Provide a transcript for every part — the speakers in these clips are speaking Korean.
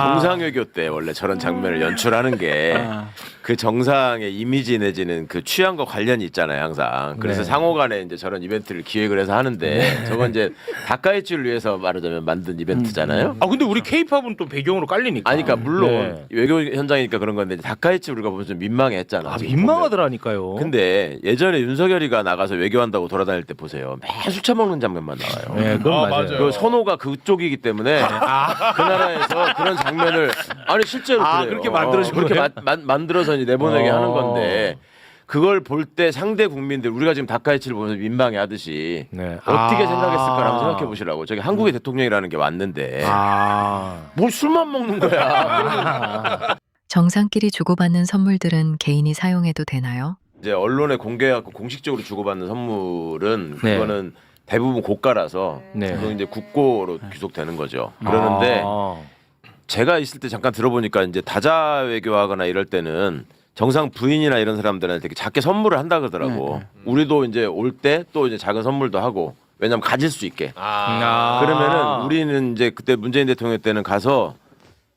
정상외교 때 원래 저런 장면을 연출하는 게 그 정상의 이미지 내지는 그 취향과 관련이 있잖아요, 항상. 그래서 네. 상호간에 이제 저런 이벤트를 기획을 해서 하는데 저건 이제 다카이치를 위해서 말하자면 만든 이벤트잖아요. 아 근데 우리 케이팝은 또 배경으로 깔리니까. 아니, 그러니까 물론 네. 외교 현장이니까 그런 건데 다카이치 우리가 보면 좀 민망해했잖아. 아, 지금 민망하더라니까요. 보면. 근데 예전에 윤석열이가 나가서 외교한다고 돌아다닐 때 보세요. 매일 술 처먹는 장면만 나와요. 네, 그건 맞아요. 그 선호가 그쪽이기 때문에 그 나라에서 그런 장면을 아니 실제로 그래요. 그렇게 만들어준 그렇게 거예요? 만들어서 이제 내보내게 하는 건데 그걸 볼 때 상대 국민들 우리가 지금 다카이치를 보면서 민망해하듯이 네. 어떻게 생각했을까 한번 생각해 보시라고. 저기 한국의 대통령이라는 게 왔는데 뭘 술만 먹는 거야. 정상끼리 주고받는 선물들은 개인이 사용해도 되나요? 이제 언론에 공개하고 공식적으로 주고받는 선물은 네. 그거는 대부분 고가라서 네. 그건 이제 국고로 귀속되는 거죠. 그러는데 제가 있을 때 잠깐 들어보니까 이제 다자 외교하거나 이럴 때는 정상 부인이나 이런 사람들한테 되게 작게 선물을 한다 그러더라고. 우리도 이제 올 때 또 이제 작은 선물도 하고 왜냐면 가질 수 있게. 그러면은 우리는 이제 그때 문재인 대통령 때는 가서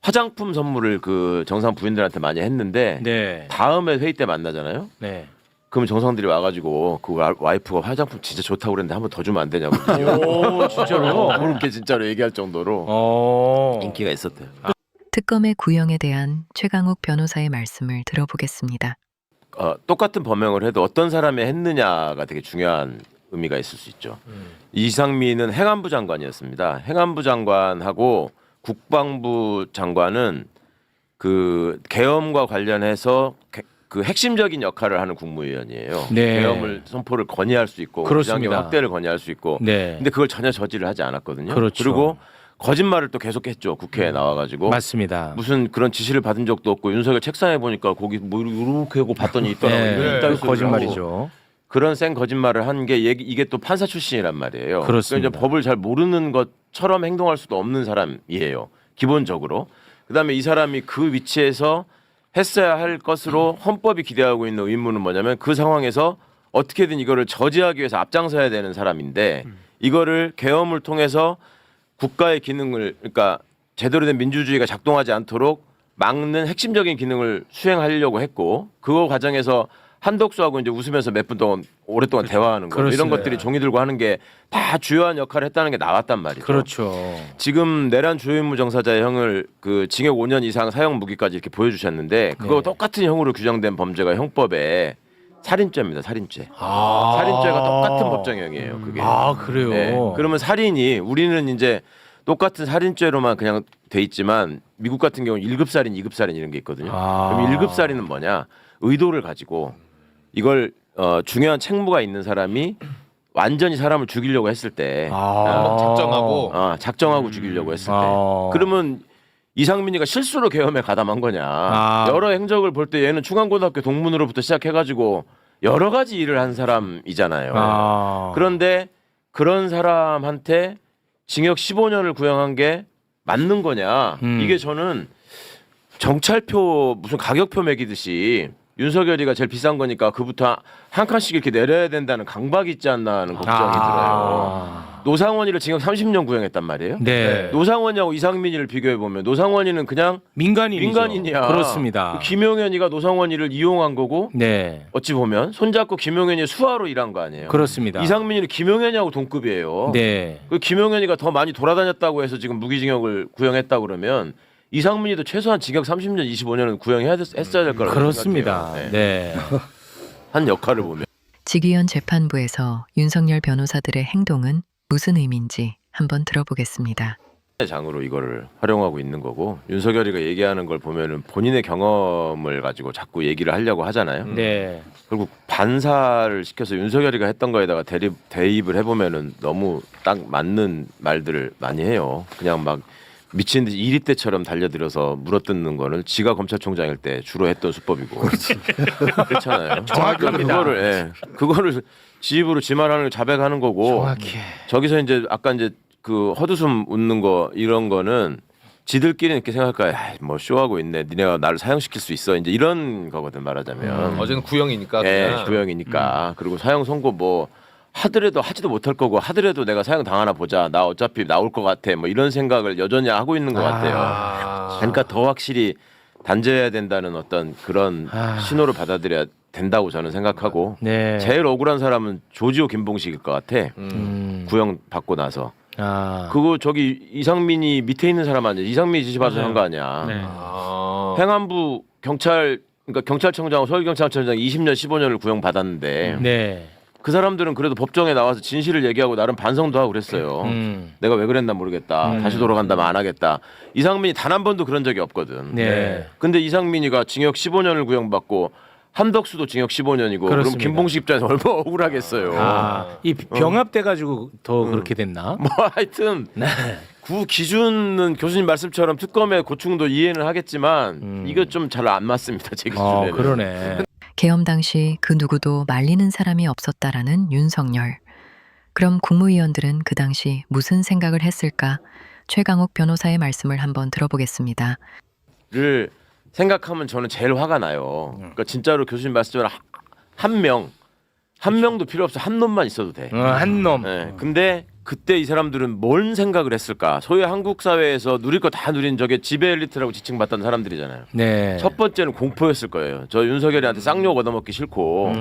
화장품 선물을 그 정상 부인들한테 많이 했는데 네. 다음에 회의 때 만나잖아요. 네. 그러면 정상들이 와가지고 그 와이프가 화장품 진짜 좋다고 그랬는데 한 번 더 주면 안 되냐고. 오, 진짜로요? 그렇게 진짜로 얘기할 정도로 인기가 있었대요. 특검의 구형에 대한 최강욱 변호사의 말씀을 들어보겠습니다. 똑같은 범행을 해도 어떤 사람이 했느냐가 되게 중요한 의미가 있을 수 있죠. 이상민은 행안부 장관이었습니다. 행안부 장관하고 국방부 장관은 그 계엄과 관련해서 그 핵심적인 역할을 하는 국무위원이에요. 네. 계엄을 선포를 건의할 수 있고 그렇습니다. 비상경 확대를 건의할 수 있고. 네. 근데 그걸 전혀 저지를 하지 않았거든요. 그렇죠. 그리고 거짓말을 또 계속했죠. 국회에 나와가지고 맞습니다. 무슨 그런 지시를 받은 적도 없고 윤석열 책상에 보니까 거기 뭐 이렇게 하고 봤더니 있더라고요. 네. 이따위 그 거짓말이죠. 그런 생 거짓말을 한 게 이게 또 판사 출신이란 말이에요. 그렇습니다. 그러니까 이제 법을 잘 모르는 것처럼 행동할 수도 없는 사람이에요. 기본적으로. 그다음에 이 사람이 그 위치에서 했어야 할 것으로 헌법이 기대하고 있는 의무는 뭐냐면 그 상황에서 어떻게든 이거를 저지하기 위해서 앞장서야 되는 사람인데 이거를 계엄을 통해서 국가의 기능을 그러니까 제대로 된 민주주의가 작동하지 않도록 막는 핵심적인 기능을 수행하려고 했고 그거 과정에서 한덕수하고 이제 웃으면서 몇 분 동안 오랫동안 대화하는 거 이런 것들이 종이 들고 하는 게 다 주요한 역할을 했다는 게 나왔단 말이죠. 그렇죠. 지금 내란 주요임무 정사자의 형을 그 징역 5년 이상 사형 무기까지 이렇게 보여주셨는데 그거 네. 똑같은 형으로 규정된 범죄가 형법에 살인죄입니다. 살인죄. 살인죄가 똑같은 법정형이에요. 그게. 아 그래요. 네. 그러면 살인이 우리는 이제 똑같은 살인죄로만 그냥 돼 있지만 미국 같은 경우는 1급 살인, 2급 살인 이런 게 있거든요. 그럼 1급 살인은 뭐냐? 의도를 가지고 이걸 중요한 책무가 있는 사람이 완전히 사람을 죽이려고 했을 때 작정하고 죽이려고 했을 때 그러면 이상민이가 실수로 계엄에 가담한 거냐? 여러 행적을 볼 때 얘는 충안고등학교 동문으로부터 시작해가지고 여러 가지 일을 한 사람이잖아요. 그런데 그런 사람한테 징역 15년을 구형한 게 맞는 거냐? 이게 저는 정찰표 무슨 가격표 매기듯이 윤석열이가 제일 비싼 거니까 그부터 한 칸씩 이렇게 내려야 된다는 강박이 있지 않나 하는 걱정이 들어요. 노상원이를 징역 30년 구형했단 말이에요. 네. 노상원이하고 이상민이를 비교해 보면 노상원이는 그냥 민간인이야. 그렇습니다. 김용현이가 노상원이를 이용한 거고 네. 어찌 보면 손잡고 김용현이 수하로 일한 거 아니에요. 그렇습니다. 이상민이는 김용현이하고 동급이에요. 네. 그 김용현이가 더 많이 돌아다녔다고 해서 지금 무기징역을 구형했다 그러면 이상민이도 최소한 징역 30년, 25년은 구형했어야 될 거라고 그렇습니다. 생각해요. 네. 한 역할을 보면. 직위원 재판부에서 윤석열 변호사들의 행동은 무슨 의미인지 한번 들어보겠습니다. 장으로 이거를 활용하고 있는 거고 윤석열이가 얘기하는 걸 보면은 본인의 경험을 가지고 자꾸 얘기를 하려고 하잖아요. 네. 결국 반사를 시켜서 윤석열이가 했던 거에다가 대입을 해보면은 너무 딱 맞는 말들을 많이 해요. 그냥 막 미친 듯이 2리 때처럼 달려들어서 물어뜯는 거는 지가 검찰총장일 때 주로 했던 수법이고 그렇잖아요. 정확합니다. 그거를 지 입으로 지 말하는 걸 자백하는 거고 정확해. 저기서 이제 아까 이제 그 헛웃음 웃는 거 이런 거는 지들끼리 이렇게 생각할 거야. 뭐 쇼하고 있네. 니네가 나를 사형시킬 수 있어. 이제 이런 거거든 말하자면. 어제는 구형이니까. 예, 그냥. 구형이니까. 그리고 사형 선고 뭐 하더라도 하지도 못할 거고 하더라도 내가 사형 당하나 보자. 나 어차피 나올 것 같아. 뭐 이런 생각을 여전히 하고 있는 것 같아요. 그러니까 더 확실히 단죄해야 된다는 어떤 그런 신호를 받아들여야 된다고 저는 생각하고 네. 제일 억울한 사람은 조지호 김봉식일 것 같아. 구형 받고 나서. 그거 저기 이상민이 밑에 있는 사람 아니야? 이상민이 지시받아서 한 거 아니야? 네. 행안부 경찰 그러니까 경찰청장, 서울경찰청장 20년, 15년을 구형 받았는데 네. 그 사람들은 그래도 법정에 나와서 진실을 얘기하고 나름 반성도 하고 그랬어요. 내가 왜 그랬나 모르겠다. 다시 돌아간다면 안 하겠다. 이상민이 단 한 번도 그런 적이 없거든. 네. 근데 이상민이가 징역 15년을 구형받고 한덕수도 징역 15년이고 그럼 그렇습니다. 김봉식 입장에서 얼마나 억울하겠어요. 이 병합돼 가지고 더 그렇게 됐나? 뭐 하여튼 네. 그 기준은 교수님 말씀처럼 특검의 고충도 이해는 하겠지만 이거 좀 잘 안 맞습니다. 제 기준에는. 그러네. 계엄 당시 그 누구도 말리는 사람이 없었다라는 윤석열. 그럼 국무위원들은 그 당시 무슨 생각을 했을까? 최강욱 변호사의 말씀을 한번 들어보겠습니다. 를 생각하면 저는 제일 화가 나요. 그러니까 진짜로 교수님 말씀처럼 한 명도 필요 없어. 한 놈만 있어도 돼. 한 놈. 네. 근데 그때 이 사람들은 뭔 생각을 했을까? 소위 한국 사회에서 누릴 거 다 누린 저게 지배 엘리트라고 지칭받던 사람들이잖아요. 네. 첫 번째는 공포였을 거예요. 저 윤석열이한테 쌍욕 얻어먹기 싫고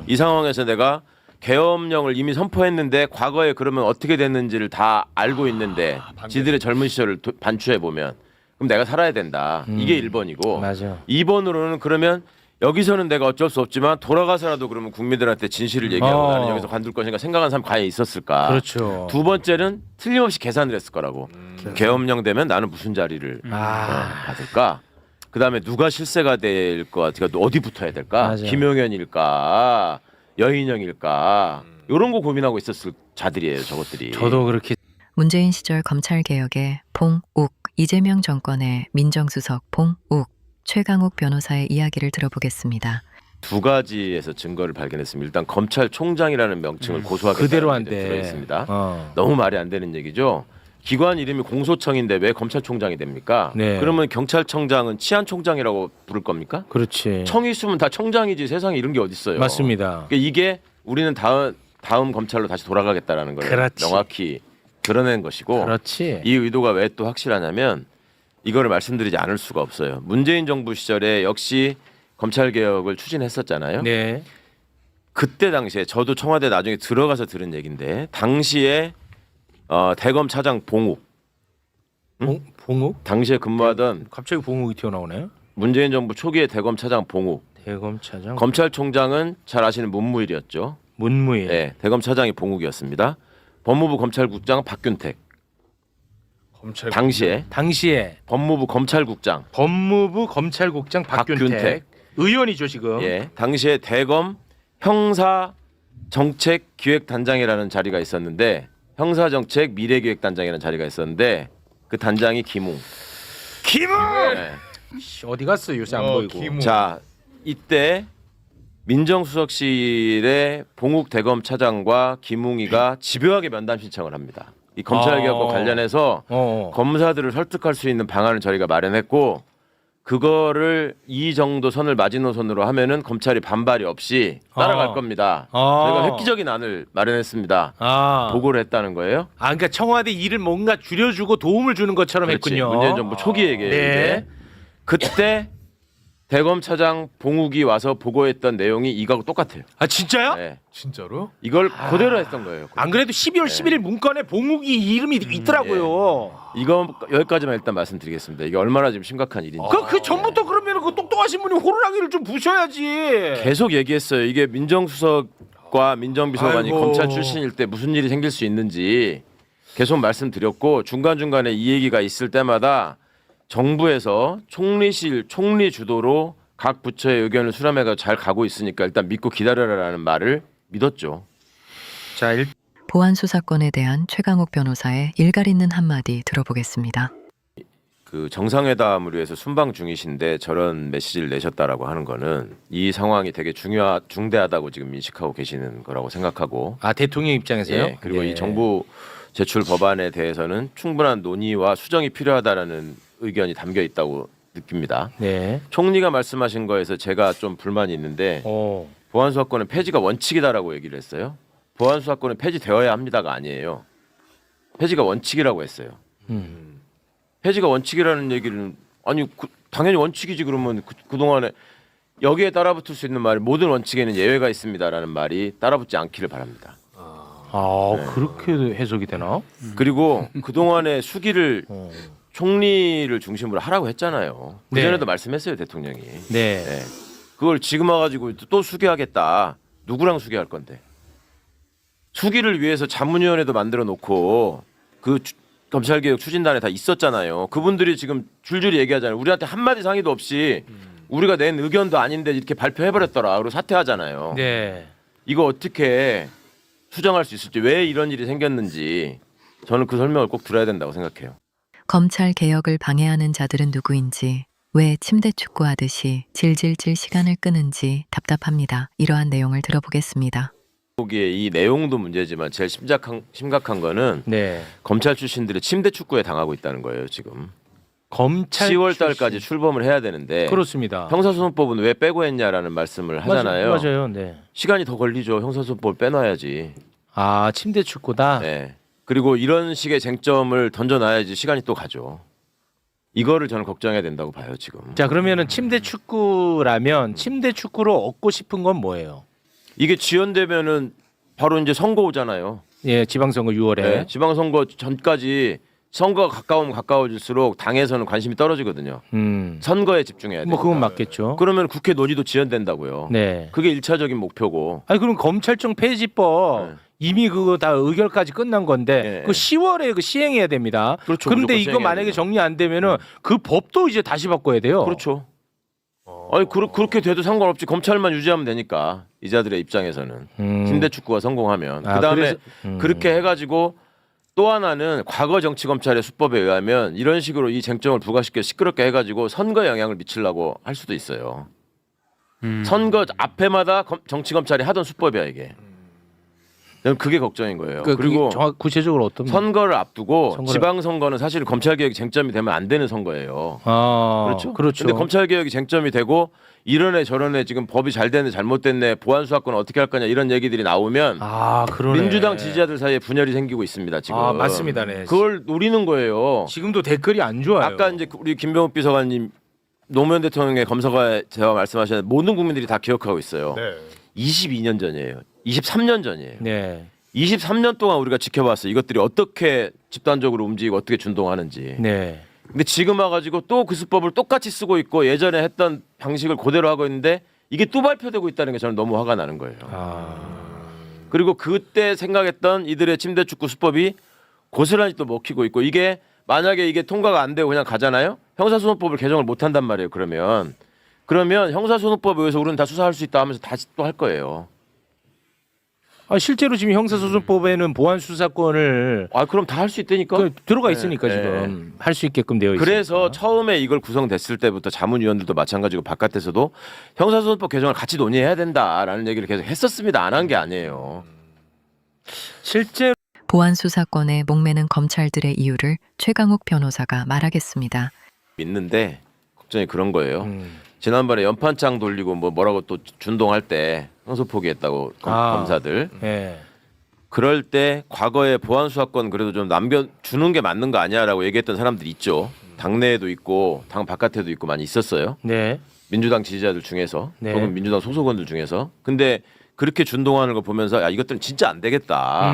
이 상황에서 내가 계엄령을 이미 선포했는데 과거에 그러면 어떻게 됐는지를 다 알고 있는데 지들의 젊은 시절을 반추해 보면 그럼 내가 살아야 된다. 이게 1번이고 맞아. 2번으로는 그러면 여기서는 내가 어쩔 수 없지만 돌아가서라도 그러면 국민들한테 진실을 얘기하고 나는 여기서 관둘 것인가 생각한 사람 과연 있었을까? 그렇죠. 두 번째는 틀림없이 계산을 했을 거라고. 계엄령 되면 나는 무슨 자리를 받을까? 그다음에 누가 실세가 될 것 같아? 어디 붙어야 될까? 맞아. 김용현일까? 여인영일까? 이런 거 고민하고 있었을 자들이에요. 저것들이. 저도 그렇게 문재인 시절 검찰개혁의 봉욱, 이재명 정권의 민정수석 봉욱, 최강욱 변호사의 이야기를 들어보겠습니다. 두 가지에서 증거를 발견했습니다. 일단 검찰총장이라는 명칭을 고수하겠다는 그대로 안 게 돼. 들어있습니다. 어. 너무 말이 안 되는 얘기죠. 기관 이름이 공소청인데 왜 검찰총장이 됩니까? 네. 그러면 경찰청장은 치안총장이라고 부를 겁니까? 그렇지. 청이 있으면 다 청장이지 세상에 이런 게 어디 있어요? 맞습니다. 그러니까 이게 우리는 다음 검찰로 다시 돌아가겠다라는 걸 그렇지. 명확히 드러낸 것이고 그렇지. 이 의도가 왜 또 확실하냐면 이거를 말씀드리지 않을 수가 없어요. 문재인 정부 시절에 역시 검찰 개혁을 추진했었잖아요. 네. 그때 당시에 저도 청와대 나중에 들어가서 들은 얘기인데 당시에 대검 차장 봉욱 봉욱? 당시에 근무하던 갑자기 봉욱이 튀어나오네. 문재인 정부 초기의 대검 차장 봉욱 대검차장. 검찰총장은 잘 아시는 문무일이었죠. 문무일. 네, 대검 차장이 봉욱이었습니다. 법무부 검찰국장은 박균택. 당시에 법무부 검찰국장 법무부 검찰국장 박균택. 의원이죠 지금. 예, 당시에 대검 형사 정책 기획단장이라는 자리가 있었는데 형사 정책 미래기획단장이라는 자리가 있었는데 그 단장이 김웅. 네. 어디 갔어 요새 안 보이고. 자, 이때 민정수석실의 봉욱 대검 차장과 김웅이가 집요하게 면담 신청을 합니다. 이 검찰개혁과 관련해서 검사들을 설득할 수 있는 방안을 저희가 마련했고 그거를 이 정도 선을 마지노선으로 하면은 검찰이 반발이 없이 따라갈 겁니다. 저희가 획기적인 안을 마련했습니다. 보고를 했다는 거예요. 그러니까 청와대 일을 뭔가 줄여주고 도움을 주는 것처럼 그렇지. 했군요. 문재인 정부 초기 얘기예요. 네. 그때 대검 차장 봉욱이 와서 보고했던 내용이 이거하고 똑같아요. 진짜요? 네. 진짜로? 이걸 그대로 했던 거예요. 안 그래도 12월 11일 문건에 봉욱이 이름이 있더라고요. 이거 여기까지만 일단 말씀드리겠습니다. 이게 얼마나 지금 심각한 일인지. 그 전부터 그러면 그 똑똑하신 분이 호루라기를 좀 부셔야지. 계속 얘기했어요. 이게 민정수석과 민정비서관이 아이고. 검찰 출신일 때 무슨 일이 생길 수 있는지 계속 말씀드렸고 중간중간에 이 얘기가 있을 때마다 정부에서 총리 주도로 각 부처의 의견을 수렴해서 잘 가고 있으니까 일단 믿고 기다려라라는 말을 믿었죠. 자, 보안 수사권에 대한 최강욱 변호사의 일갈 있는 한마디 들어보겠습니다. 그 정상회담을 위해서 순방 중이신데 저런 메시지를 내셨다라고 하는 거는 이 상황이 되게 중대하다고 지금 인식하고 계시는 거라고 생각하고 대통령 입장에서요? 예, 그리고 이 정부 제출 법안에 대해서는 충분한 논의와 수정이 필요하다라는 의견이 담겨 있다고 느낍니다. 네. 총리가 말씀하신 거에서 제가 좀 불만이 있는데 보안수사권은 폐지가 원칙이다라고 얘기를 했어요. 보안 수사권은 폐지되어야 합니다가 아니에요. 폐지가 원칙이라고 했어요. 폐지가 원칙이라는 얘기는 아니 당연히 원칙이지. 그러면 그동안에 여기에 따라붙을 수 있는 말이 모든 원칙에는 예외가 있습니다라는 말이 따라붙지 않기를 바랍니다. 그렇게 해석이 되나? 그리고 그동안에 수기를 총리를 중심으로 하라고 했잖아요. 네. 그전에도 말씀했어요, 대통령이. 네. 네. 그걸 지금 와가지고 또 수기하겠다. 누구랑 수기할 건데? 수기를 위해서 자문위원회도 만들어 놓고 그 검찰개혁 추진단에 다 있었잖아요. 그분들이 지금 줄줄이 얘기하잖아요. 우리한테 한마디 상의도 없이 우리가 낸 의견도 아닌데 이렇게 발표해버렸더라. 그리고 사퇴하잖아요. 네. 이거 어떻게 수정할 수 있을지, 왜 이런 일이 생겼는지 저는 그 설명을 꼭 들어야 된다고 생각해요. 검찰 개혁을 방해하는 자들은 누구인지, 왜 침대 축구하듯이 질질질 시간을 끄는지 답답합니다. 이러한 내용을 들어보겠습니다. 보기에 이 내용도 문제지만 제일 심각한 거는 네. 검찰 출신들이 침대 축구에 당하고 있다는 거예요. 지금 검찰 10월 달까지 출범을 해야 되는데 그렇습니다. 형사소송법은 왜 빼고 했냐라는 말씀을 하잖아요. 맞아요. 네. 시간이 더 걸리죠. 형사소송법을 빼놔야지. 침대 축구다. 네. 그리고 이런 식의 쟁점을 던져놔야지 시간이 또 가죠. 이거를 저는 걱정해야 된다고 봐요, 지금. 자, 그러면은 침대 축구라면 침대 축구로 얻고 싶은 건 뭐예요? 이게 지연되면은 바로 이제 선거 오잖아요. 예, 지방선거 6월에. 네, 지방선거 전까지 선거가 가까우면 가까워질수록 당에서는 관심이 떨어지거든요. 선거에 집중해야 돼요. 뭐 그건 맞겠죠. 그러면 국회 논의도 지연된다고요. 네. 그게 1차적인 목표고. 아니 그럼 검찰청 폐지법 네. 이미 그거 다 의결까지 끝난 건데 네. 그 10월에 그 시행해야 됩니다. 그렇죠. 그런데 무조건 이거 시행해야 만약에 되죠. 정리 안 되면은 그 법도 이제 다시 바꿔야 돼요. 그렇죠. 아니 그렇게 돼도 상관없지. 검찰만 유지하면 되니까 이자들의 입장에서는 침대 축구가 성공하면 그다음에 그렇게 해가지고 또 하나는 과거 정치 검찰의 수법에 의하면 이런 식으로 이 쟁점을 부각시켜 시끄럽게 해가지고 선거에 영향을 미치려고 할 수도 있어요. 선거 앞에마다 정치 검찰이 하던 수법이야 이게. 저는 그게 걱정인 거예요. 그리고 정확 구체적으로 어떤 선거를 앞두고 선거를- 지방선거는 사실 검찰개혁이 쟁점이 되면 안 되는 선거예요. 그렇죠. 근데 검찰개혁이 쟁점이 되고 이런애 저런애 지금 법이 잘 됐네 잘못됐네 보안수사권 어떻게 할 거냐 이런 얘기들이 나오면 그러네. 민주당 지지자들 사이에 분열이 생기고 있습니다 지금. 맞습니다. 네. 그걸 노리는 거예요. 지금도 댓글이 안 좋아요. 아까 이제 우리 김병욱 비서관님 노무현 대통령의 검사가 제가 말씀하셨는데 모든 국민들이 다 기억하고 있어요. 22년 전이에요. 23년 전이에요. 네. 23년 동안 우리가 지켜봤어요. 이것들이 어떻게 집단적으로 움직이고 어떻게 준동하는지. 네. 근데 지금 와가지고 또 그 수법을 똑같이 쓰고 있고 예전에 했던 방식을 그대로 하고 있는데 이게 또 발표되고 있다는 게 저는 너무 화가 나는 거예요. 그리고 그때 생각했던 이들의 침대 축구 수법이 고스란히 또 먹히고 있고 이게 만약에 이게 통과가 안 되고 그냥 가잖아요. 형사소송법을 개정을 못 한단 말이에요. 그러면 형사소송법에 의해서 우리는 다 수사할 수 있다 하면서 다시 또 할 거예요. 실제로 지금 형사소송법에는 보안 수사권을 그럼 다 할 수 있다니까. 들어가 네, 있으니까 네. 지금 할 수 있게끔 되어 있습니다. 그래서 처음에 이걸 구성됐을 때부터 자문위원들도 마찬가지고 바깥에서도 형사소송법 개정을 같이 논의해야 된다라는 얘기를 계속 했었습니다. 안 한 게 아니에요. 실제로 보안 수사권에 목매는 검찰들의 이유를 최강욱 변호사가 말하겠습니다. 믿는데 걱정이 그런 거예요. 지난번에 연판장 돌리고 뭐라고 또 준동할 때 형사 포기했다고 검사들. 네. 그럴 때 과거에 보안 수사권 그래도 좀 남겨주는 게 맞는 거 아니야라고 얘기했던 사람들이 있죠. 당내에도 있고 당 바깥에도 있고 많이 있었어요. 네. 민주당 지지자들 중에서 네. 혹은 민주당 소속원들 중에서. 근데 그렇게 준동하는 거 보면서 야 이것들은 진짜 안 되겠다.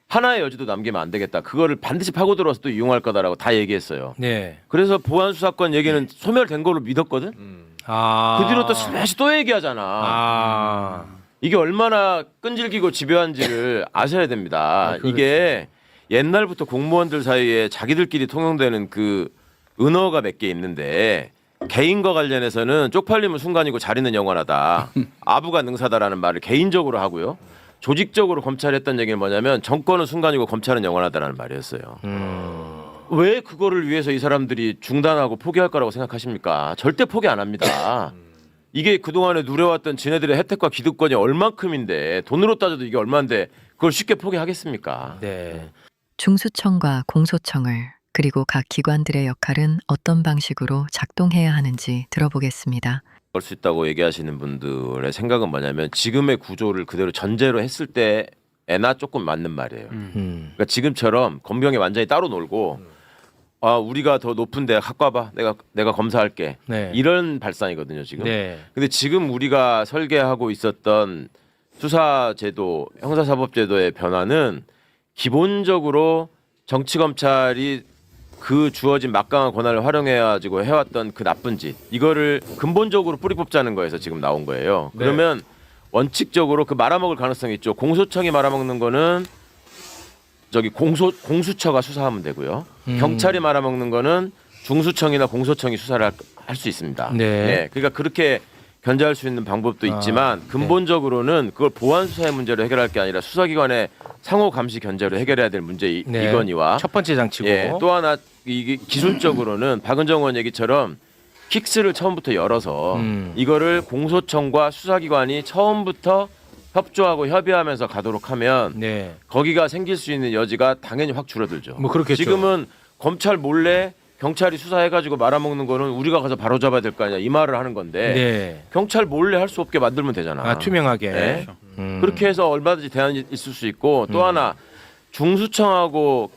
하나의 여지도 남기면 안 되겠다. 그거를 반드시 파고 들어와서 또 이용할 거다라고 다 얘기했어요. 네. 그래서 보안 수사권 얘기는 소멸된 걸로 믿었거든. 그 뒤로 또 슬며시 또 얘기하잖아. 이게 얼마나 끈질기고 집요한지를 아셔야 됩니다. 이게 옛날부터 공무원들 사이에 자기들끼리 통용되는 그 은어가 몇 개 있는데 개인과 관련해서는 쪽팔림은 순간이고 자리는 영원하다. 아부가 능사다라는 말을 개인적으로 하고요. 조직적으로 검찰이 했던 얘기는 뭐냐면 정권은 순간이고 검찰은 영원하다라는 말이었어요. 왜 그거를 위해서 이 사람들이 중단하고 포기할 거라고 생각하십니까? 절대 포기 안 합니다. 이게 그동안에 누려왔던 지네들의 혜택과 기득권이 얼만큼인데 돈으로 따져도 이게 얼마인데 그걸 쉽게 포기하겠습니까? 네. 중수청과 공소청을 그리고 각 기관들의 역할은 어떤 방식으로 작동해야 하는지 들어보겠습니다. 그럴 수 있다고 얘기하시는 분들의 생각은 뭐냐면 지금의 구조를 그대로 전제로 했을 때 애나 조금 맞는 말이에요. 그러니까 지금처럼 검경이 완전히 따로 놀고 아 우리가 더 높은데 갖고 와봐 내가 검사할게 네. 이런 발상이거든요 지금. 네. 근데 지금 우리가 설계하고 있었던 수사제도 형사사법제도의 변화는 기본적으로 정치검찰이 그 주어진 막강한 권한을 활용해가지고 해왔던 그 나쁜 짓 이거를 근본적으로 뿌리 뽑자는 거에서 지금 나온 거예요. 네. 그러면 원칙적으로 그 말아먹을 가능성이 있죠. 공소청이 말아먹는 거는 저기 공수처가 수사하면 되고요. 경찰이 말아먹는 거는 중수청이나 공소청이 수사를 할 수 있습니다. 네. 그러니까 그렇게 견제할 수 있는 방법도 있지만 근본적으로는 그걸 보안 수사의 문제로 해결할 게 아니라 수사기관의 상호 감시 견제로 해결해야 될 문제 네. 이거니와 첫 번째 장치고. 예, 또 하나 이게 기술적으로는 박은정 의원 얘기처럼 킥스를 처음부터 열어서 이거를 공소청과 수사기관이 처음부터 협조하고 협의하면서 가도록 하면 네. 거기가 생길 수 있는 여지가 당연히 확 줄어들죠. 뭐 그렇겠죠. 지금은 검찰 몰래 경찰이 수사해가지고 말아먹는 거는 우리가 가서 바로 잡아야 될 거 아니야 이 말을 하는 건데 네. 경찰 몰래 할 수 없게 만들면 되잖아. 아, 투명하게. 네. 그렇게 해서 얼마든지 대안이 있을 수 있고 또 하나 중수청하고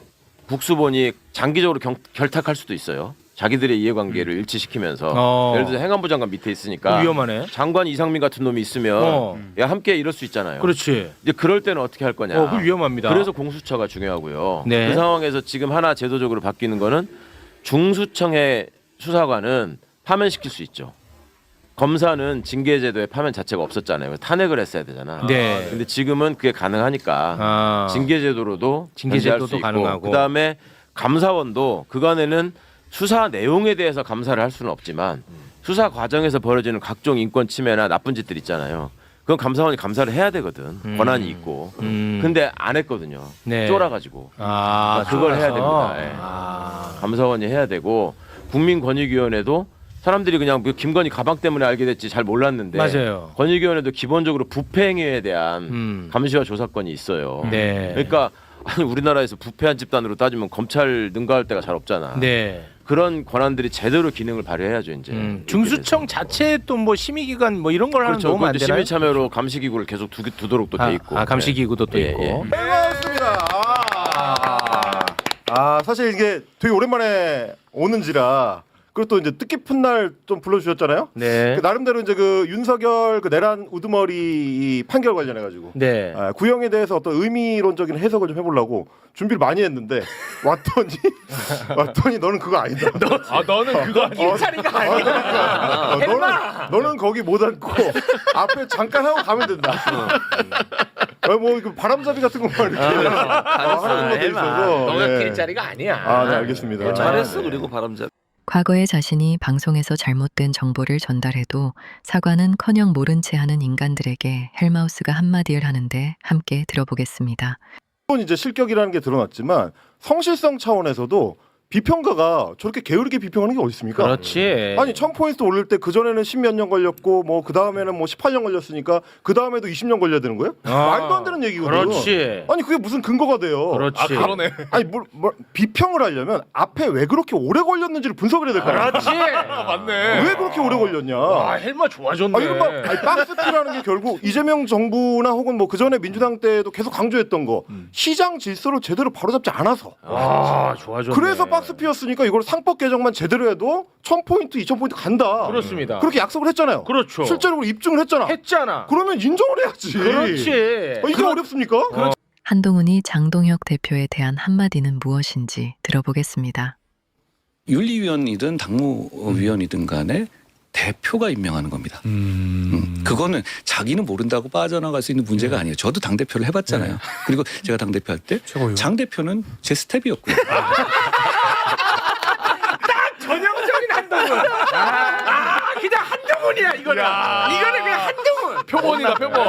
국수본이 장기적으로 결탁할 수도 있어요. 자기들의 이해관계를 일치시키면서 예를 들어서 행안부 장관 밑에 있으니까 위험하네. 장관 이상민 같은 놈이 있으면 야 함께 이럴 수 있잖아요. 그렇지. 이제 그럴 때는 어떻게 할 거냐. 그거 위험합니다. 그래서 공수처가 중요하고요. 네. 그 상황에서 지금 하나 제도적으로 바뀌는 거는 중수청의 수사관은 파면시킬 수 있죠. 검사는 징계제도에 파면 자체가 없었잖아요. 탄핵을 했어야 되잖아. 네. 근데 지금은 그게 가능하니까 징계제도로도 징계제도도 견제할 수 있고 가능하고. 그다음에 감사원도 그간에는 수사 내용에 대해서 감사를 할 수는 없지만 수사 과정에서 벌어지는 각종 인권 침해나 나쁜 짓들 있잖아요. 그건 감사원이 감사를 해야 되거든. 권한이 있고. 근데 안 했거든요. 네. 쫄아가지고. 아, 그걸 해야 쫄아서. 됩니다. 예. 아. 감사원이 해야 되고 국민권익위원회도 사람들이 그냥 그 김건희 가방 때문에 알게 됐지 잘 몰랐는데 맞아요. 권익위원회도 기본적으로 부패 행위에 대한 감시와 조사권이 있어요. 네. 그러니까 아니 우리나라에서 부패한 집단으로 따지면 검찰 능가할 데가 잘 없잖아. 네. 그런 권한들이 제대로 기능을 발휘해야죠 이제. 중수청 자체에 또 뭐 심의기관 뭐 이런 걸 하는 그렇죠. 너무 안 그것도 되나요? 심의 참여로 감시기구를 계속 두도록 또 돼 있고. 감시기구도 또 예, 있고. 예. 반갑습니다. 사실 이게 되게 오랜만에 오는지라 그리고 또 이제 뜻깊은 날 좀 불러주셨잖아요. 네. 그 나름대로 이제 그 윤석열 그 내란 우두머리 이 판결 관련해 가지고 네. 구형에 대해서 어떤 의미론적인 해석을 좀 해보려고 준비를 많이 했는데 왔더니 너는 그거 아니다. 너는 그거 일자리가 아니야. 너는 거기 못 앉고 앞에 잠깐 하고 가면 된다. 뭐 이거 바람잡이 같은 것만 이렇게 하는 것도 있어서. 너가 네. 일자리가 아니야. 네 알겠습니다. 잘했어. 그리고 바람잡이. 과거에 자신이 방송에서 잘못된 정보를 전달해도 사과는커녕 모른 채 하는 인간들에게 헬마우스가 한마디를 하는데 함께 들어보겠습니다. 물론 이제 실격이라는 게 드러났지만 성실성 차원에서도 비평가가 저렇게 게으르게 비평하는 게 어디 있습니까? 그렇지. 아니 1000포인트 올릴 때 그전에는 10몇 년 걸렸고 뭐 그다음에는 뭐 18년 걸렸으니까 그다음에도 20년 걸려야 되는 거예요? 말도 안 되는 얘기거든요. 그렇지. 아니 그게 무슨 근거가 돼요? 그렇지. 그러네. 아니 뭘 비평을 하려면 앞에 왜 그렇게 오래 걸렸는지를 분석을 해야 될 거 아니야? 그렇지. 맞네. 왜 그렇게 오래 걸렸냐? 아, 헬마 좋아졌네. 아니 이거 막 박스피라는 게 결국 이재명 정부나 혹은 뭐 그전에 민주당 때도 계속 강조했던 거 시장 질서를 제대로 바로잡지 않아서 아, 좋아졌네. 그래서 박스피였으니까 이걸 상법 개정만 제대로 해도 1000포인트 2000포인트 간다. 그렇습니다. 그렇게 약속을 했잖아요. 그렇죠. 실제로 입증을 했잖아. 했잖아. 그러면 인정을 해야지. 그렇지. 이게 어렵습니까? 한동훈이 장동혁 대표에 대한 한마디는 무엇인지 들어보겠습니다. 윤리위원이든 당무위원이든 간에 대표가 임명하는 겁니다. 그거는 자기는 모른다고 빠져나갈 수 있는 문제가 아니에요. 저도 당대표를 해봤잖아요. 그리고 제가 당대표 할 때 장 대표는 제 스텝이었고요. 전형적인 한동훈. 그냥 한동훈이야 이거는. 이거는 그냥 한동훈. 표본이다, 표본.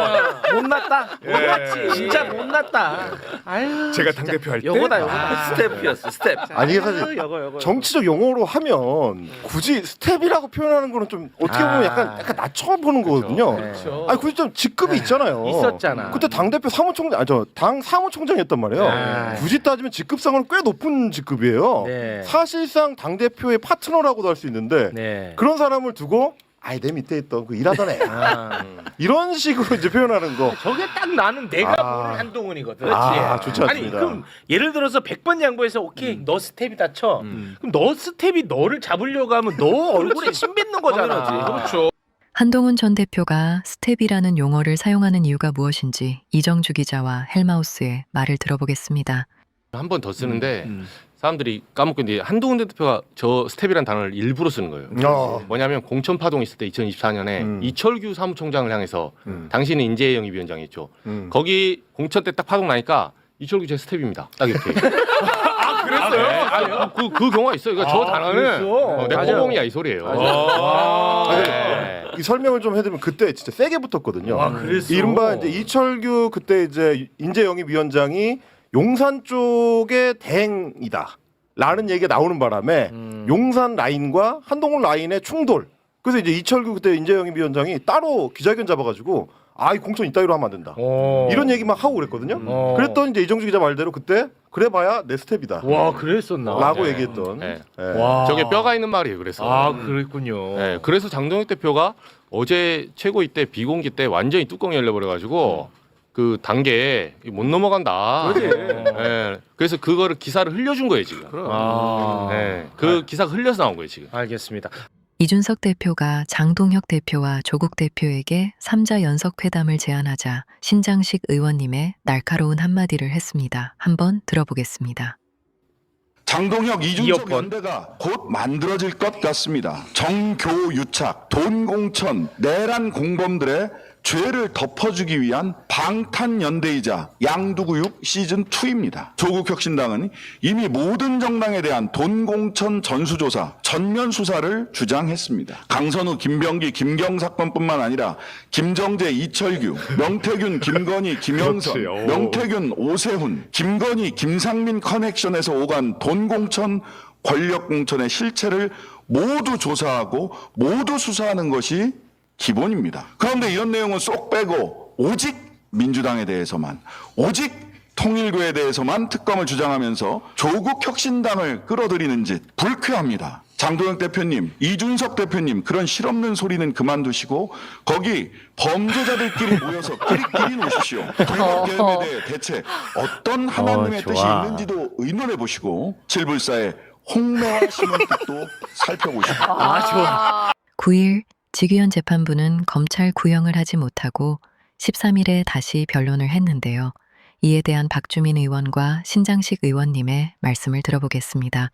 못났다. 못났지. 진짜 못났다. 아유. 제가 당대표 할 때. 요거다. 스텝이었어, 스텝. 아니 이게 사실 요거. 정치적 용어로 하면 굳이 스텝이라고 표현하는 거는 좀 어떻게 보면 약간 낮춰보는 거거든요. 그렇죠. 아니 굳이 좀 직급이 있잖아요. 있었잖아. 그때 당 대표 사무총장, 당 사무총장이었단 말이에요. 아. 굳이 따지면 직급상으로는 꽤 높은 직급이에요. 네. 사실상 당 대표의 파트너라고도 할 수 있는데 네. 그런 사람을 두고 아이 내 밑에 있던 그 일하던 애 아. 이런 식으로 이제 표현하는 거. 저게 딱 나는 내가 아. 모르는 한동훈이거든. 아, 좋지 아니 않습니다. 그럼 예를 들어서 100번 양보해서 오케이 너 스텝이다 쳐. 그럼 너 스텝이 너를 잡으려고 하면 너 얼굴에 침 뱉는 거잖아. 그렇죠. 한동훈 전 대표가 스텝이라는 용어를 사용하는 이유가 무엇인지 이정주 기자와 헬마우스의 말을 들어보겠습니다. 한 번 더 쓰는데 사람들이 까먹고 있는데 한동훈 대표가 저 스텝이라는 단어를 일부러 쓰는 거예요. 뭐냐면 공천 파동 있을 때 2024년에 이철규 사무총장을 향해서 당신은 인재의 영입위원장이었죠. 거기 공천 때 딱 파동 나니까 이철규 제 스텝입니다. 딱 이렇게. 그랬어요? 그 경우가 있어요. 그러니까 저 단어는 내 맞아요. 호봉이야 이 소리예요. 네. 이 설명을 좀 해드리면 그때 진짜 세게 붙었거든요. 아, 그랬어? 이른바 이제 이철규 그때 이제 인재영입위원장이 용산 쪽의 대행이다. 라는 얘기가 나오는 바람에 용산 라인과 한동훈 라인의 충돌. 그래서 이제 이철규 그때 인재영입위원장이 따로 기자회견 잡아가지고 이 공천 이따위로 하면 안 된다. 이런 얘기 막 하고 그랬거든요. 그랬더니 이제 이정주 기자 말대로 그때 그래봐야 내 스텝이다. 와 그랬었나? 라고 네. 얘기했던. 네. 예. 와. 저게 뼈가 있는 말이에요. 그래서. 아 그랬군요. 네, 그래서 장동혁 대표가 어제 최고위 때 비공개 때 완전히 뚜껑이 열려버려가지고 그 단계에 못 넘어간다. 네, 그래서 그거를 기사를 흘려준 거예요 지금. 아. 네, 그 기사가 흘려서 나온 거예요 지금. 알겠습니다. 이준석 대표가 장동혁 대표와 조국 대표에게 3자 연석 회담을 제안하자 신장식 의원님의 날카로운 한마디를 했습니다. 한번 들어보겠습니다. 장동혁 이준석 이어폰. 연대가 곧 만들어질 것 같습니다. 정교유착, 돈공천, 내란 공범들의 죄를 덮어주기 위한 방탄연대이자 양두구육 시즌2입니다. 조국혁신당은 이미 모든 정당에 대한 돈공천 전수조사, 전면 수사를 주장했습니다. 강선우, 김병기, 김경 사건뿐만 아니라 김정재, 이철규, 명태균, 김건희, 김영선, 명태균, 오세훈, 김건희, 김상민 커넥션에서 오간 돈공천, 권력공천의 실체를 모두 조사하고 모두 수사하는 것이 기본입니다. 그런데 이런 내용은 쏙 빼고 오직 민주당에 대해서만, 오직 통일교에 대해서만 특검을 주장하면서 조국 혁신당을 끌어들이는 짓 불쾌합니다. 장동혁 대표님, 이준석 대표님, 그런 실없는 소리는 그만두시고 거기 범죄자들끼리 모여서 끼리끼리 노십시오. 불법계엄에 대해 대체 어떤 하나님의 좋아. 뜻이 있는지도 의논해 보시고 질불사의 홍매화 심은 뜻도 살펴보시고. 9일 직위원 재판부는 검찰 구형을 하지 못하고 13일에 다시 변론을 했는데요. 이에 대한 박주민 의원과 신장식 의원님의 말씀을 들어보겠습니다.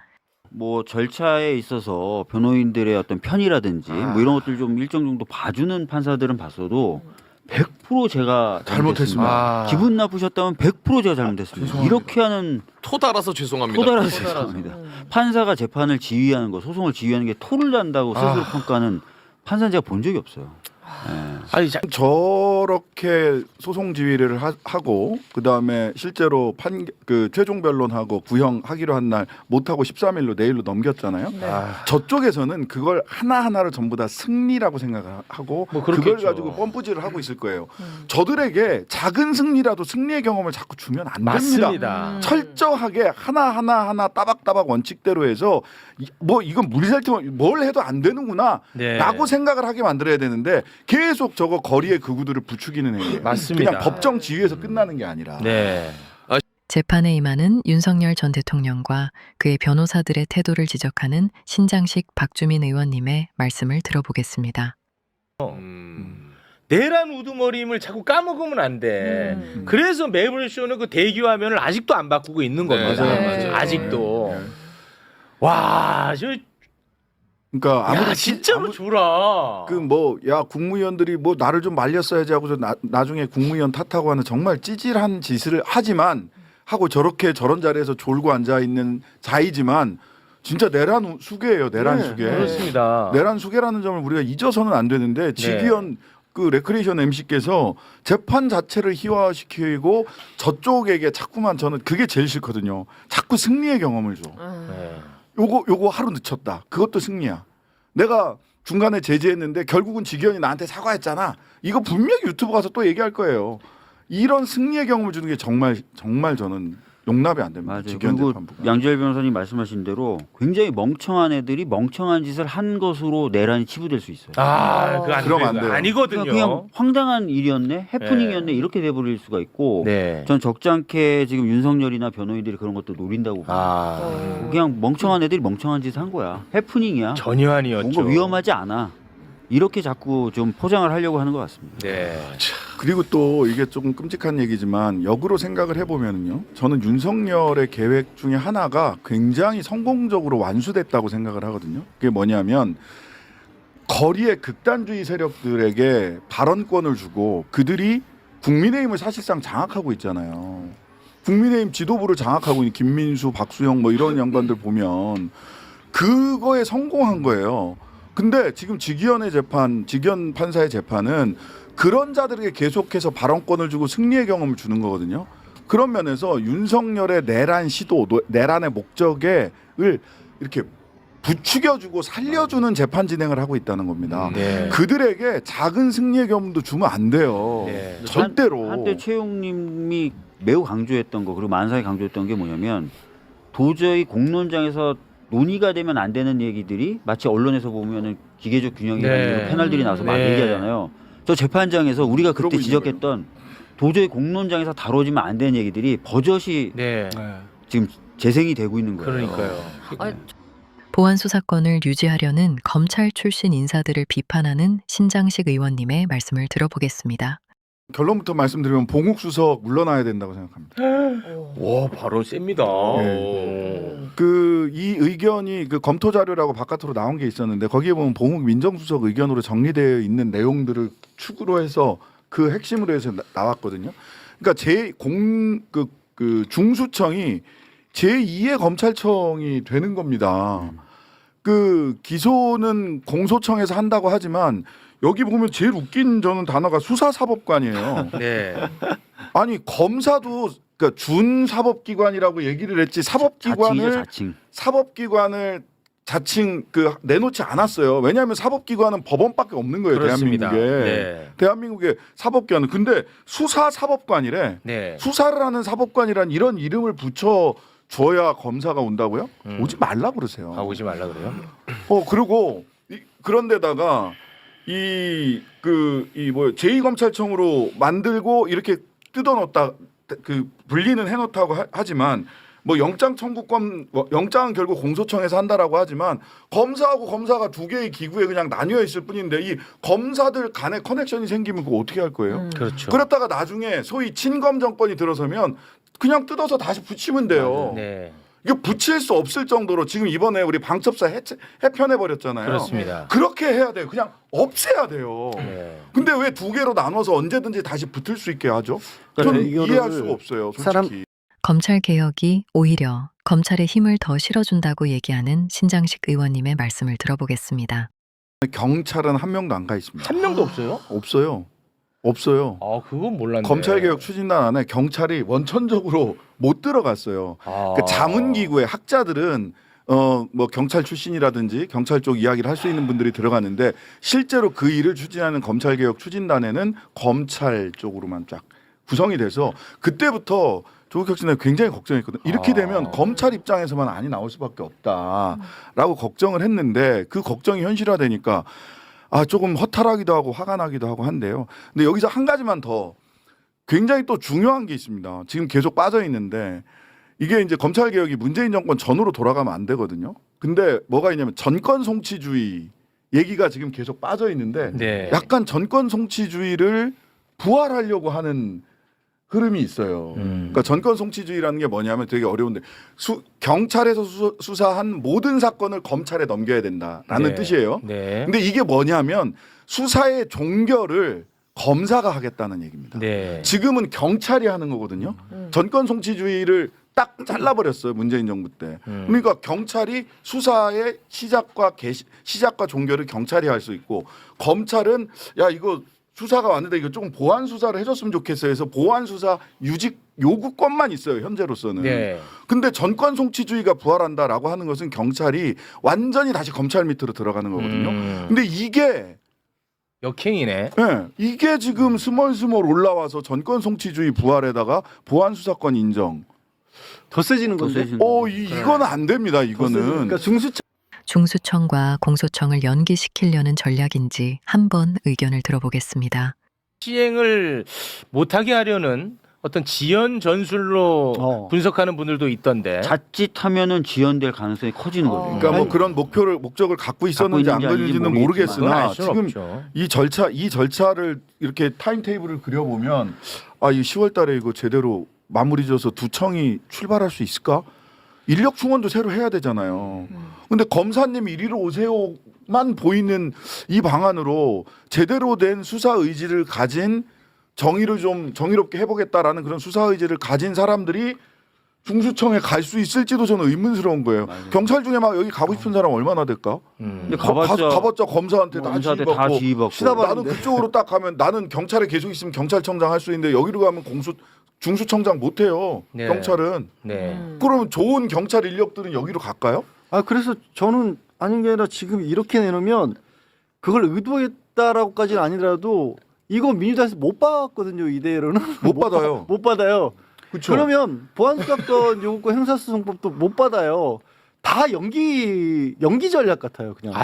뭐 절차에 있어서 변호인들의 어떤 편의라든지 뭐 이런 것들 좀 일정 정도 봐주는 판사들은 봤어도 100% 제가 잘못했습니다. 기분 나쁘셨다면 100% 제가 잘못했습니다. 이렇게 하는 토 달아서 죄송합니다. 토달아서 죄송합니다. 판사가 재판을 지휘하는 거, 소송을 지휘하는 게 토를 난다고 스스로 평가하는 판사는 제가 본 적이 없어요. 아니 저렇게 소송 지휘를 하고 그다음에 실제로 최종 변론하고 구형하기로 한 날 못하고 13일로 내일로 넘겼잖아요. 저쪽에서는 그걸 하나하나를 전부 다 승리라고 생각하고 뭐 그걸 그렇겠죠. 가지고 뻔뿌질을 하고 있을 거예요. 저들에게 작은 승리라도 승리의 경험을 자꾸 주면 안 됩니다. 맞습니다. 철저하게 하나 따박따박 원칙대로 해서 뭐 이건 무리살팀 뭘 해도 안 되는구나 네. 라고 생각을 하게 만들어야 되는데 계속 저거 거리의 극우들을 부추기는 행위예요. 맞습니다. 그냥 법정 지휘에서 끝나는 게 아니라. 네. 재판에 임하는 윤석열 전 대통령과 그의 변호사들의 태도를 지적하는 신장식 박주민 의원님의 말씀을 들어보겠습니다. 내란 우두머리임을 자꾸 까먹으면 안 돼. 그래서 매블쇼는 그 대기 화면을 아직도 안 바꾸고 있는 겁니다. 맞아요. 아직도. 와, 그러니까 야, 진짜로 줘라. 야 국무위원들이 뭐 나를 좀 말렸어야지 하고서 나중에 국무위원 탓하고 하는 정말 찌질한 짓을 하지만 하고 저렇게 저런 자리에서 졸고 앉아 있는 자이지만 진짜 내란 수괴예요. 내란 수괴. 그렇습니다. 내란 수괴라는 점을 우리가 잊어서는 안 되는데 직위원 그 레크레이션 MC께서 재판 자체를 희화시키고 저쪽에게 자꾸만 저는 그게 제일 싫거든요. 자꾸 승리의 경험을 줘. 요거 하루 늦췄다. 그것도 승리야. 내가 중간에 제지했는데 결국은 직위원이 나한테 사과했잖아. 이거 분명히 유튜브 가서 또 얘기할 거예요. 이런 승리의 경험을 주는 게 정말 저는 용납이 안 됩니다. 맞아요. 직위원 그리고 재판부가. 양지열 변호사님 말씀하신 대로 굉장히 멍청한 애들이 멍청한 짓을 한 것으로 내란이 치부될 수 있어요. 그거 안 그러면 안 돼요. 돼요. 아니거든요. 그냥 황당한 일이었네, 해프닝이었네 이렇게 돼버릴 수가 있고. 네. 전 적잖게 지금 윤석열이나 변호인들이 그런 것도 노린다고 봐요. 그냥 멍청한 애들이 멍청한 짓을 한 거야. 해프닝이야. 전혀 아니었죠. 뭔가 위험하지 않아. 이렇게 자꾸 좀 포장을 하려고 하는 것 같습니다. 네. 그리고 또 이게 조금 끔찍한 얘기지만 역으로 생각을 해보면은요, 저는 윤석열의 계획 중에 하나가 굉장히 성공적으로 완수됐다고 생각을 하거든요. 그게 뭐냐면 거리의 극단주의 세력들에게 발언권을 주고 그들이 국민의힘을 사실상 장악하고 있잖아요. 국민의힘 지도부를 장악하고 있는 김민수, 박수영 뭐 이런 양반들 보면 그거에 성공한 거예요. 근데 지금 직위원의 재판, 직위원 판사의 재판은 그런 자들에게 계속해서 발언권을 주고 승리의 경험을 주는 거거든요. 그런 면에서 윤석열의 내란 시도, 내란의 목적을 이렇게 부추겨주고 살려주는 재판 진행을 하고 있다는 겁니다. 그들에게 작은 승리의 경험도 주면 안 돼요. 절대로. 한때 최용님이 매우 강조했던 거, 그리고 만사에 강조했던 게 뭐냐면 도저히 공론장에서 논의가 되면 안 되는 얘기들이 마치 언론에서 보면은 기계적 균형이라는 이런 패널들이 나와서 막 얘기하잖아요. 저 재판장에서 우리가 그때 지적했던 도저히 공론장에서 다뤄지면 안 되는 얘기들이 버젓이 지금 재생이 되고 있는 거예요. 그러니까요. 보안 수사권을 유지하려는 검찰 출신 인사들을 비판하는 신장식 의원님의 말씀을 들어보겠습니다. 결론부터 말씀드리면 봉욱 수석 물러나야 된다고 생각합니다. 와, 바로 셉니다. 그 이 의견이 그 검토 자료라고 바깥으로 나온 게 있었는데 거기에 보면 봉욱 민정수석 의견으로 정리되어 있는 내용들을 축으로 해서 그 핵심으로 해서 나왔거든요. 그러니까 그 중수청이 제2의 검찰청이 되는 겁니다. 그 기소는 공소청에서 한다고 하지만 여기 보면 제일 웃긴 저는 단어가 수사사법관이에요. 아니 검사도 그러니까 준사법기관이라고 얘기를 했지 사법기관을 자칭 그 내놓지 않았어요. 왜냐하면 사법기관은 법원밖에 없는 거예요. 그렇습니다. 대한민국의 사법기관은. 근데 수사사법관이래. 수사를 하는 사법관이란 이런 이름을 붙여 줘야 검사가 온다고요? 오지 말라 그러세요. 오지 말라 그래요? 그리고 그런데다가 제2검찰청으로 만들고 이렇게 뜯어놓다 그 분리는 해놓다고 하지만 뭐 영장 청구권 영장은 결국 공소청에서 한다라고 하지만 검사하고 검사가 두 개의 기구에 그냥 나뉘어 있을 뿐인데 이 검사들 간에 커넥션이 생기면 그거 어떻게 할 거예요? 그렇죠. 그랬다가 나중에 소위 친검 정권이 들어서면 그냥 뜯어서 다시 붙이면 돼요. 이거 붙일 수 없을 정도로 지금 이번에 우리 방첩사 해편해 버렸잖아요. 그렇습니다. 그렇게 해야 돼요. 그냥 없애야 돼요. 근데 왜 두 개로 나눠서 언제든지 다시 붙을 수 있게 하죠? 저는 이해할 수가 없어요. 솔직히. 검찰 개혁이 오히려 검찰의 힘을 더 실어준다고 얘기하는 신장식 의원님의 말씀을 들어보겠습니다. 경찰은 한 명도 안 가 있습니다. 한 명도 없어요? 없어요. 그건 몰랐네. 검찰개혁 추진단 안에 경찰이 원천적으로 못 들어갔어요. 그 자문기구의 학자들은 뭐 경찰 출신이라든지 경찰 쪽 이야기를 할 수 있는 분들이 들어갔는데 실제로 그 일을 추진하는 검찰개혁 추진단에는 검찰 쪽으로만 쫙 구성이 돼서 그때부터 조국 혁신에 굉장히 걱정했거든요. 이렇게 되면 검찰 입장에서만 안이 나올 수밖에 없다라고 걱정을 했는데 그 걱정이 현실화되니까 조금 허탈하기도 하고 화가 나기도 하고 한데요. 근데 여기서 한 가지만 더 굉장히 또 중요한 게 있습니다. 지금 계속 빠져 있는데 이게 이제 검찰 개혁이 문재인 정권 전후로 돌아가면 안 되거든요. 근데 뭐가 있냐면 전권 송치주의 얘기가 지금 계속 빠져 있는데 약간 전권 송치주의를 부활하려고 하는 흐름이 있어요. 그러니까 전권 송치주의라는 게 뭐냐면 되게 어려운데 경찰에서 수사한 모든 사건을 검찰에 넘겨야 된다라는 뜻이에요. 근데 이게 뭐냐면 수사의 종결을 검사가 하겠다는 얘기입니다. 지금은 경찰이 하는 거거든요. 전권 송치주의를 딱 잘라버렸어요. 문재인 정부 때. 그러니까 경찰이 수사의 시작과 종결을 경찰이 할 수 있고 검찰은 이거 수사가 왔는데 이거 조금 보완 수사를 해줬으면 좋겠어요. 해서 보완 수사 유직 요구권만 있어요. 현재로서는. 근데 전권 송치주의가 부활한다라고 하는 것은 경찰이 완전히 다시 검찰 밑으로 들어가는 거거든요. 근데 이게 역행이네. 이게 지금 스멀스멀 올라와서 전권 송치주의 부활에다가 보완 수사권 인정. 더 세지는 건데. 이건 안 됩니다. 이거는. 그러니까 중수청과 공소청을 연기시키려는 전략인지 한번 의견을 들어보겠습니다. 시행을 못하게 하려는 어떤 지연 전술로 분석하는 분들도 있던데. 자칫하면은 지연될 가능성이 커지는 거죠. 그러니까 뭐 그런 목적을 갖고 있었는지 안 갖는지는 모르겠으나 지금 없죠. 이 절차를 이렇게 타임테이블을 그려보면 이 10월달에 이거 제대로 마무리져서 두 청이 출발할 수 있을까? 인력 충원도 새로 해야 되잖아요. 근데 검사님 이리로 오세요만 보이는 이 방안으로 제대로 된 수사 의지를 가진 정의를 좀 정의롭게 해보겠다라는 그런 수사 의지를 가진 사람들이 중수청에 갈 수 있을지도 저는 의문스러운 거예요. 경찰 중에 막 여기 가고 싶은 사람 얼마나 될까? 근데 가봤자 검사한테 다 검사한테 지휘받고 나는 그쪽으로 딱 가면 나는 경찰에 계속 있으면 경찰청장 할 수 있는데 여기로 가면 중수청장 못 해요. 네. 경찰은. 그러면 좋은 경찰 인력들은 여기로 갈까요? 그래서 저는 아닌 게 아니라 지금 이렇게 내놓으면 그걸 의도했다라고까지는 아니더라도 이거 민주당에서 못 받거든요. 이대로는 못 받아요. 못 받아요. 그쵸? 그러면 보안수사권 요구권 행사소송법도 못 받아요. 다 연기 전략 같아요. 그냥.